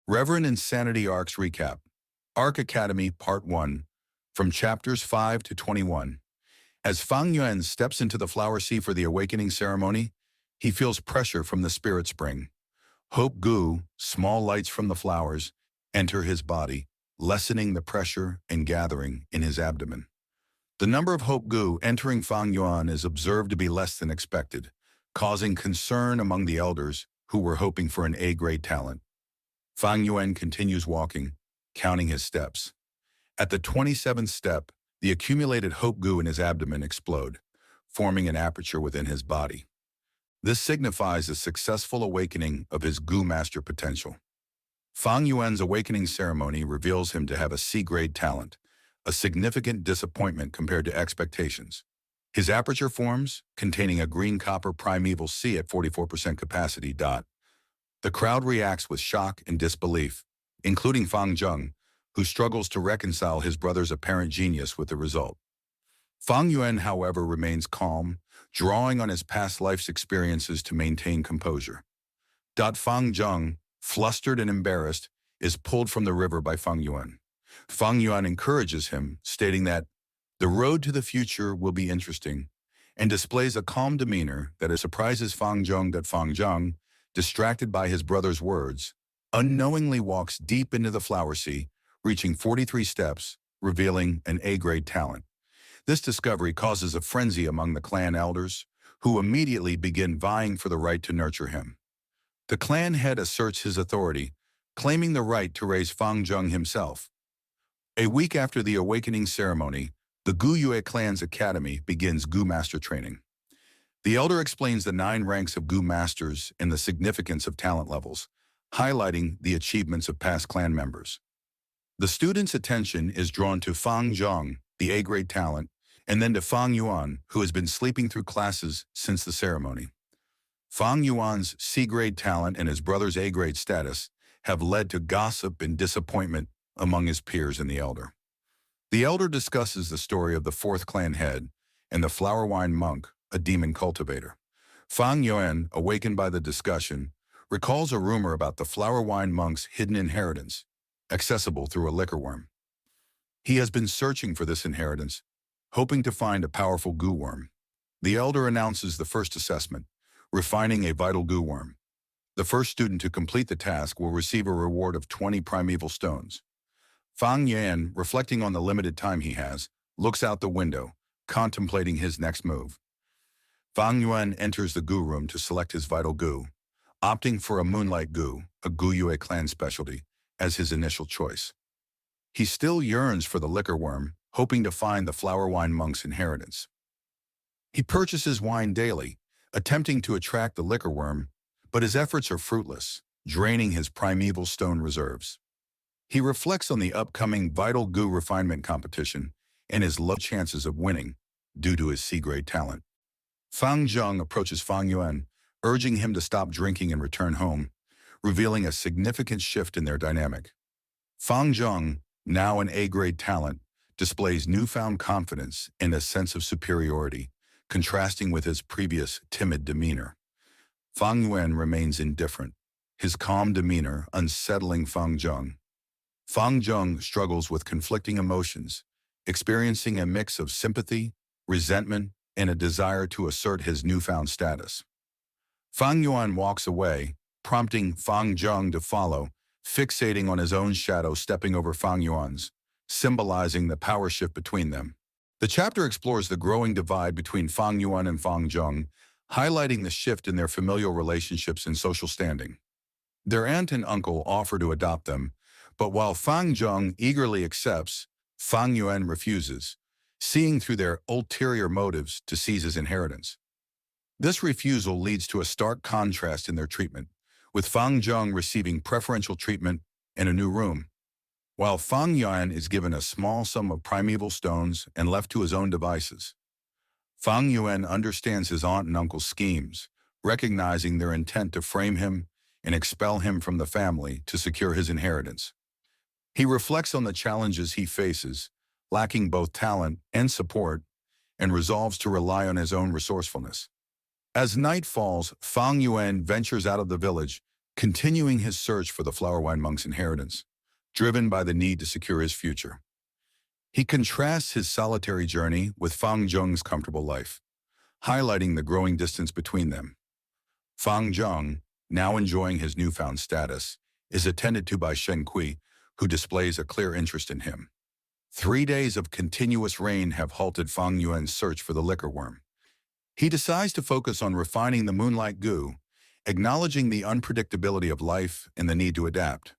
Reverend Insanity Arcs Recap. Arc Academy Part 1, from Chapters 5 to 21. As Fang Yuan steps into the flower sea for the awakening ceremony, he feels pressure from the spirit spring. Hope Gu, small lights from the flowers, enter his body, lessening the pressure and gathering in his abdomen. The number of Hope Gu entering Fang Yuan is observed to be less than expected, causing concern among the elders who were hoping for an A-grade talent. Fang Yuan continues walking, counting his steps. At the 27th step, the accumulated Hope Gu in his abdomen explode, forming an aperture within his body. This signifies a successful awakening of his Gu master potential. Fang Yuan's awakening ceremony reveals him to have a C-grade talent, a significant disappointment compared to expectations. His aperture forms, containing a green-copper primeval C at 44% capacity. The crowd reacts with shock and disbelief, including Fang Zheng, who struggles to reconcile his brother's apparent genius with the result. Fang Yuan, however, remains calm, drawing on his past life's experiences to maintain composure. Fang Zheng, flustered and embarrassed, is pulled from the river by Fang Yuan. Fang Yuan encourages him, stating that the road to the future will be interesting, and displays a calm demeanor that surprises Fang Zheng. Fang Zheng, distracted by his brother's words, unknowingly walks deep into the flower sea, reaching 43 steps, revealing an A-grade talent. This discovery causes a frenzy among the clan elders, who immediately begin vying for the right to nurture him. The clan head asserts his authority, claiming the right to raise Fang Zheng himself. A week after the awakening ceremony, the Gu Yue clan's academy begins Gu master training. The elder explains the 9 ranks of Gu masters and the significance of talent levels, highlighting the achievements of past clan members. The students' attention is drawn to Fang Zheng, the A-grade talent, and then to Fang Yuan, who has been sleeping through classes since the ceremony. Fang Yuan's C-grade talent and his brother's A-grade status have led to gossip and disappointment among his peers and the elder. The elder discusses the story of the 4th clan head and the flower wine monk, a demon cultivator. Fang Yuan, awakened by the discussion, recalls a rumor about the flower wine monk's hidden inheritance, accessible through a liquor worm. He has been searching for this inheritance, hoping to find a powerful Gu worm. The elder announces the first assessment, refining a vital Gu worm. The first student to complete the task will receive a reward of 20 primeval stones. Fang Yuan, reflecting on the limited time he has, looks out the window, contemplating his next move. Fang Yuan enters the Gu room to select his vital Gu, opting for a Moonlight Gu, a Gu Yue clan specialty, as his initial choice. He still yearns for the liquor worm, hoping to find the flower wine monk's inheritance. He purchases wine daily, attempting to attract the liquor worm, but his efforts are fruitless, draining his primeval stone reserves. He reflects on the upcoming Vital Gu refinement competition and his low chances of winning due to his C-grade talent. Fang Zheng approaches Fang Yuan, urging him to stop drinking and return home, revealing a significant shift in their dynamic. Fang Zheng, now an A-grade talent, displays newfound confidence and a sense of superiority, contrasting with his previous timid demeanor. Fang Yuan remains indifferent, his calm demeanor unsettling Fang Zheng. Fang Zheng struggles with conflicting emotions, experiencing a mix of sympathy, resentment, and a desire to assert his newfound status. Fang Yuan walks away, prompting Fang Zheng to follow, fixating on his own shadow stepping over Fang Yuan's, symbolizing the power shift between them. The chapter explores the growing divide between Fang Yuan and Fang Zheng, highlighting the shift in their familial relationships and social standing. Their aunt and uncle offer to adopt them, but while Fang Zheng eagerly accepts, Fang Yuan refuses, seeing through their ulterior motives to seize his inheritance. This refusal leads to a stark contrast in their treatment, with Fang Zheng receiving preferential treatment and a new room, while Fang Yuan is given a small sum of primeval stones and left to his own devices. Fang Yuan understands his aunt and uncle's schemes, recognizing their intent to frame him and expel him from the family to secure his inheritance. He reflects on the challenges he faces, lacking both talent and support, and resolves to rely on his own resourcefulness. As night falls, Fang Yuan ventures out of the village, continuing his search for the flower wine monk's inheritance, driven by the need to secure his future. He contrasts his solitary journey with Fang Zheng's comfortable life, highlighting the growing distance between them. Fang Zheng, now enjoying his newfound status, is attended to by Shen Kui, who displays a clear interest in him. 3 days of continuous rain have halted Fang Yuan's search for the liquor worm. He decides to focus on refining the moonlight goo, acknowledging the unpredictability of life and the need to adapt.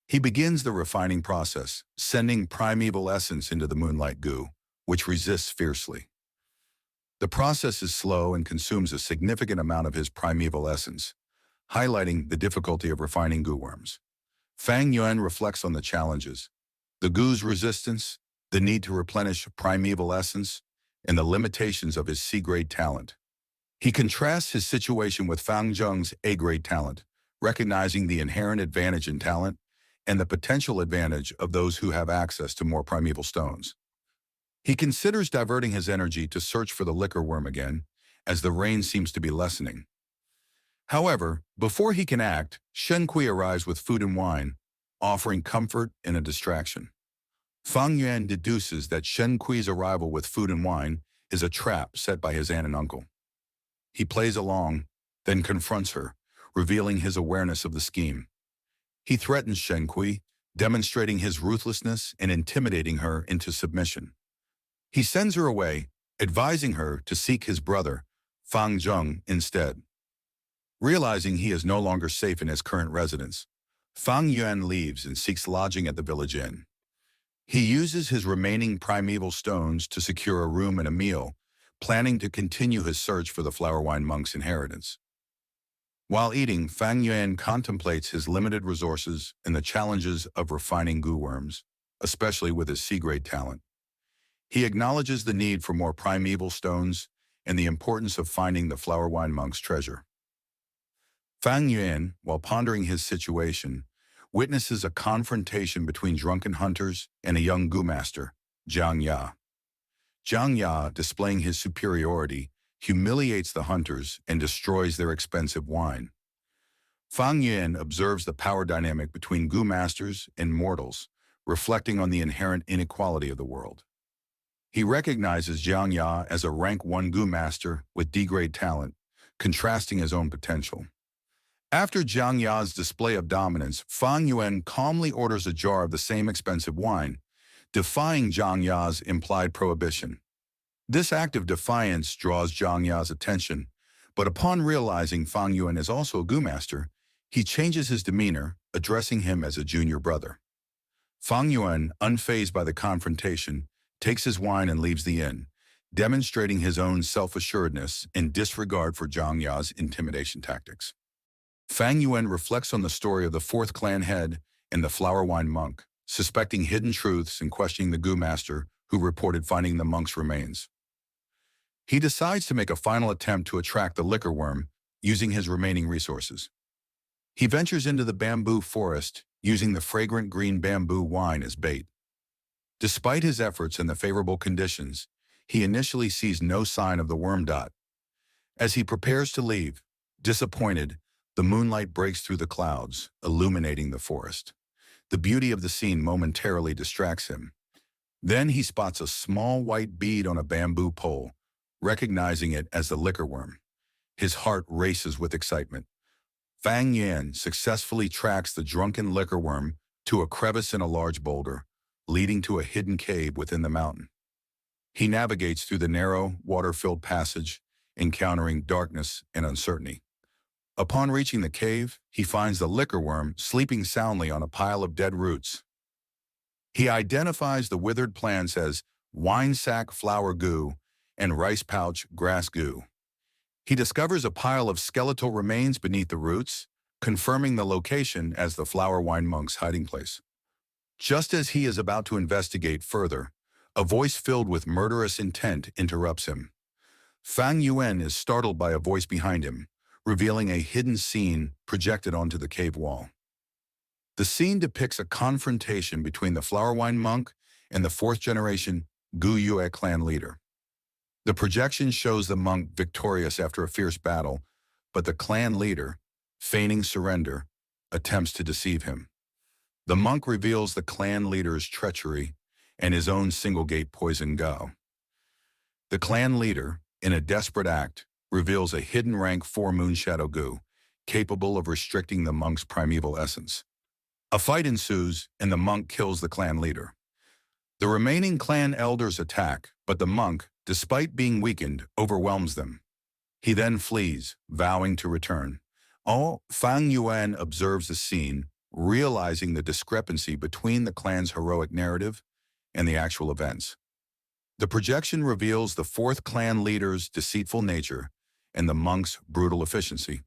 He begins the refining process, sending primeval essence into the moonlight goo, which resists fiercely. The process is slow and consumes a significant amount of his primeval essence, highlighting the difficulty of refining goo worms. Fang Yuan reflects on the challenges: the goo's resistance, the need to replenish primeval essence, and the limitations of his C-grade talent. He contrasts his situation with Fang Zheng's A-grade talent, recognizing the inherent advantage in talent and the potential advantage of those who have access to more primeval stones. He considers diverting his energy to search for the liquor worm again, as the rain seems to be lessening. However, before he can act, Shen Kui arrives with food and wine, offering comfort and a distraction. Fang Yuan deduces that Shen Kui's arrival with food and wine is a trap set by his aunt and uncle. He plays along, then confronts her, revealing his awareness of the scheme. He threatens Shen Kui, demonstrating his ruthlessness and intimidating her into submission. He sends her away, advising her to seek his brother, Fang Zheng, instead. Realizing he is no longer safe in his current residence, Fang Yuan leaves and seeks lodging at the village inn. He uses his remaining primeval stones to secure a room and a meal, planning to continue his search for the flower wine monk's inheritance. While eating, Fang Yuan contemplates his limited resources and the challenges of refining goo worms, especially with his C-grade talent. He acknowledges the need for more primeval stones and the importance of finding the flower wine monk's treasure. Fang Yuan, while pondering his situation, witnesses a confrontation between drunken hunters and a young goo master, Jiang Ya. Jiang Ya, displaying his superiority, humiliates the hunters and destroys their expensive wine. Fang Yuan observes the power dynamic between goo masters and mortals, reflecting on the inherent inequality of the world. He recognizes Jiang Ya as a rank 1 goo master with D-grade talent, contrasting his own potential. After Jiang Ya's display of dominance, Fang Yuan calmly orders a jar of the same expensive wine, defying Jiang Ya's implied prohibition. This act of defiance draws Jiang Ya's attention, but upon realizing Fang Yuan is also a goo master, he changes his demeanor, addressing him as a junior brother. Fang Yuan, unfazed by the confrontation, takes his wine and leaves the inn, demonstrating his own self-assuredness and disregard for Jiang Ya's intimidation tactics. Fang Yuan reflects on the story of the 4th clan head and the flower wine monk, suspecting hidden truths and questioning the goo master who reported finding the monk's remains. He decides to make a final attempt to attract the liquor worm using his remaining resources. He ventures into the bamboo forest, using the fragrant green bamboo wine as bait. Despite his efforts and the favorable conditions, he initially sees no sign of the worm. As he prepares to leave, disappointed, the moonlight breaks through the clouds, illuminating the forest. The beauty of the scene momentarily distracts him. Then he spots a small white bead on a bamboo pole, recognizing it as the liquor worm. His heart races with excitement. Fang Yuan successfully tracks the drunken liquor worm to a crevice in a large boulder, leading to a hidden cave within the mountain. He navigates through the narrow, water-filled passage, encountering darkness and uncertainty. Upon reaching the cave, he finds the liquor worm sleeping soundly on a pile of dead roots. He identifies the withered plants as wine sack flower goo and rice pouch grass goo. He discovers a pile of skeletal remains beneath the roots, confirming the location as the flower wine monk's hiding place. Just as he is about to investigate further, a voice filled with murderous intent interrupts him. Fang Yuan is startled by a voice behind him, revealing a hidden scene projected onto the cave wall. The scene depicts a confrontation between the flower wine monk and the 4th-generation Gu Yue clan leader. The projection shows the monk victorious after a fierce battle, but the clan leader, feigning surrender, attempts to deceive him. The monk reveals the clan leader's treachery and his own single-gate poison go. The clan leader, in a desperate act, reveals a hidden rank 4 Moonshadow goo, capable of restricting the monk's primeval essence. A fight ensues, and the monk kills the clan leader. The remaining clan elders attack, but the monk, despite being weakened, overwhelms them. He then flees, vowing to return. Fang Yuan observes the scene, realizing the discrepancy between the clan's heroic narrative and the actual events. The projection reveals the 4th clan leader's deceitful nature and the monk's brutal efficiency.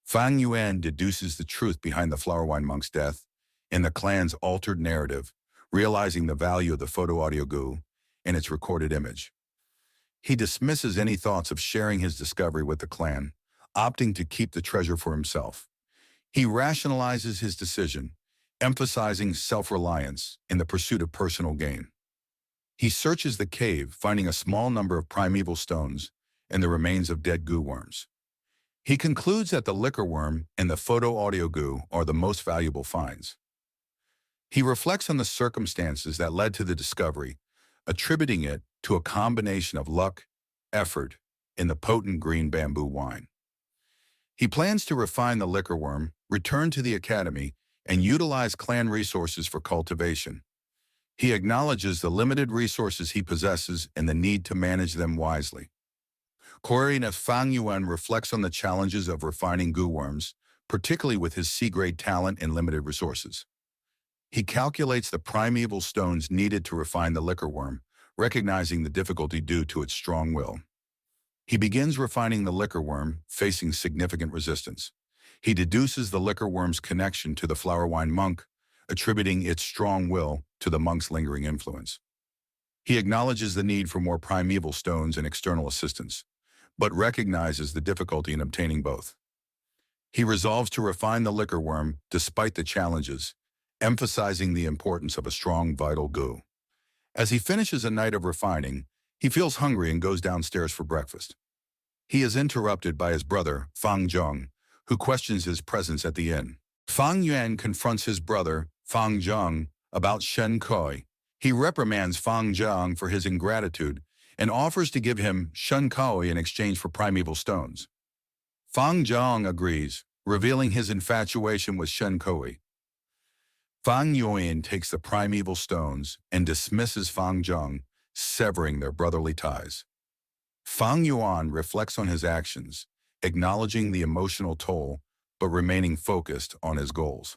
Fang Yuan deduces the truth behind the Flowerwine monk's death and the clan's altered narrative, realizing the value of the photo-audio goo and its recorded image. He dismisses any thoughts of sharing his discovery with the clan, opting to keep the treasure for himself. He rationalizes his decision, emphasizing self-reliance in the pursuit of personal gain. He searches the cave, finding a small number of primeval stones and the remains of dead goo worms. He concludes that the liquor worm and the photo-audio goo are the most valuable finds. He reflects on the circumstances that led to the discovery, attributing it to a combination of luck, effort, and the potent green bamboo wine. He plans to refine the liquor worm, return to the academy, and utilize clan resources for cultivation. He acknowledges the limited resources he possesses and the need to manage them wisely. Korean Fang Yuan reflects on the challenges of refining goo worms, particularly with his C-grade talent and limited resources. He calculates the primeval stones needed to refine the liquor worm, recognizing the difficulty due to its strong will. He begins refining the liquor worm, facing significant resistance. He deduces the liquor worm's connection to the Flowerwine monk, attributing its strong will to the monk's lingering influence. He acknowledges the need for more primeval stones and external assistance, but recognizes the difficulty in obtaining both. He resolves to refine the liquor worm despite the challenges, emphasizing the importance of a strong, vital goo. As he finishes a night of refining, he feels hungry and goes downstairs for breakfast. He is interrupted by his brother, Fang Zheng, who questions his presence at the inn. Fang Yuan confronts his brother, Fang Zheng, about Shen Kui. He reprimands Fang Zheng for his ingratitude and offers to give him Shen Kui in exchange for primeval stones. Fang Zheng agrees, revealing his infatuation with Shen Kui. Fang Yuan takes the primeval stones and dismisses Fang Zheng, severing their brotherly ties. Fang Yuan reflects on his actions, acknowledging the emotional toll, but remaining focused on his goals.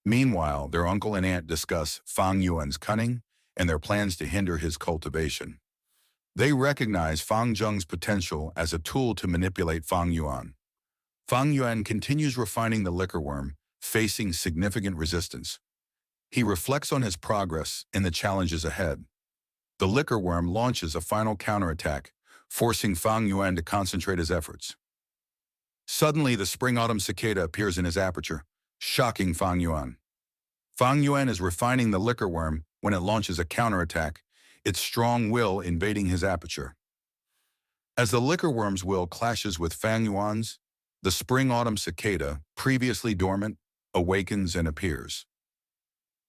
Meanwhile, their uncle and aunt discuss Fang Yuan's cunning and their plans to hinder his cultivation. They recognize Fang Zheng's potential as a tool to manipulate Fang Yuan. Fang Yuan continues refining the liquor worm, facing significant resistance. He reflects on his progress and the challenges ahead. The liquor worm launches a final counterattack, forcing Fang Yuan to concentrate his efforts. Suddenly, the spring Autumn Cicada appears in his aperture, shocking Fang Yuan. Fang Yuan is refining the liquor worm when it launches a counterattack, its strong will invading his aperture. As the liquor worm's will clashes with Fang Yuan's, the spring Autumn Cicada, previously dormant, awakens and appears.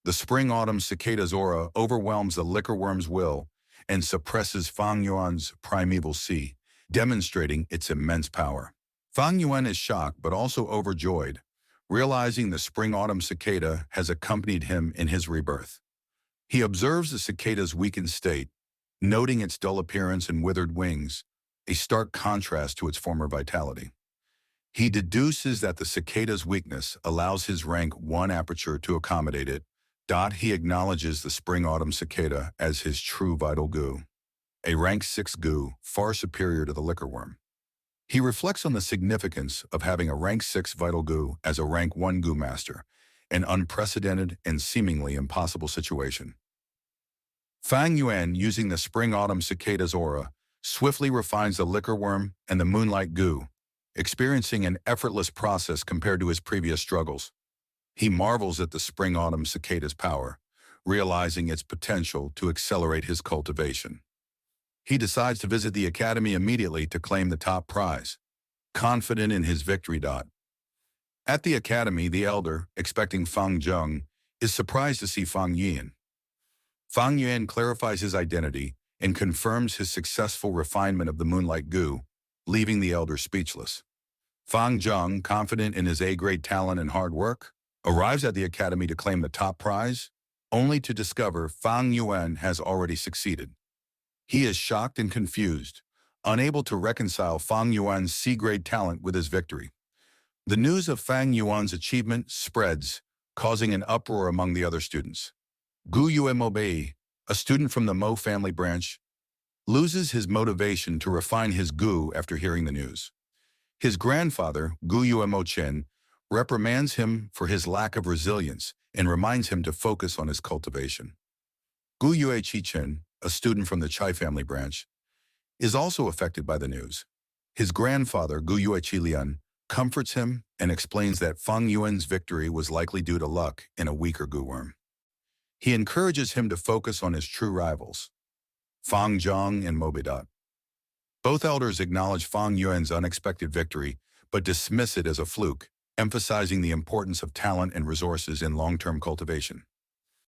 The spring Autumn Cicada's aura overwhelms the liquor worm's will and suppresses Fang Yuan's primeval C, demonstrating its immense power. Fang Yuan is shocked but also overjoyed, realizing the spring Autumn Cicada has accompanied him in his rebirth. He observes the cicada's weakened state, noting its dull appearance and withered wings, a stark contrast to its former vitality. He deduces that the cicada's weakness allows his rank 1 aperture to accommodate it. He acknowledges the spring Autumn Cicada as his true vital goo, a rank 6 goo far superior to the liquor worm. He reflects on the significance of having a rank 6 vital goo as a rank 1 goo master, an unprecedented and seemingly impossible situation. Fang Yuan, using the spring Autumn Cicada's aura, swiftly refines the liquor worm and the moonlight goo, experiencing an effortless process compared to his previous struggles. He marvels at the spring Autumn Cicada's power, realizing its potential to accelerate his cultivation. He decides to visit the academy immediately to claim the top prize, confident in his victory. At the academy, the elder, expecting Fang Zheng, is surprised to see Fang Yuan. Fang Yuan clarifies his identity and confirms his successful refinement of the Moonlight Gu, leaving the elder speechless. Fang Zheng, confident in his A-grade talent and hard work, arrives at the academy to claim the top prize, only to discover Fang Yuan has already succeeded. He is shocked and confused, unable to reconcile Fang Yuan's C-grade talent with his victory. The news of Fang Yuan's achievement spreads, causing an uproar among the other students. Gu Yuemobei, a student from the Mo family branch, loses his motivation to refine his Gu after hearing the news. His grandfather, Gu Yuemo-chen, reprimands him for his lack of resilience and reminds him to focus on his cultivation. Gu Yue-chi-chen, a student from the Chai family branch, is also affected by the news. His grandfather, Gu Yue-chi-lian, comforts him and explains that Fang Yuan's victory was likely due to luck and a weaker Gu worm. He encourages him to focus on his true rivals, Fang Zheng and Mobidat. Both elders acknowledge Fang Yuan's unexpected victory, but dismiss it as a fluke, emphasizing the importance of talent and resources in long-term cultivation.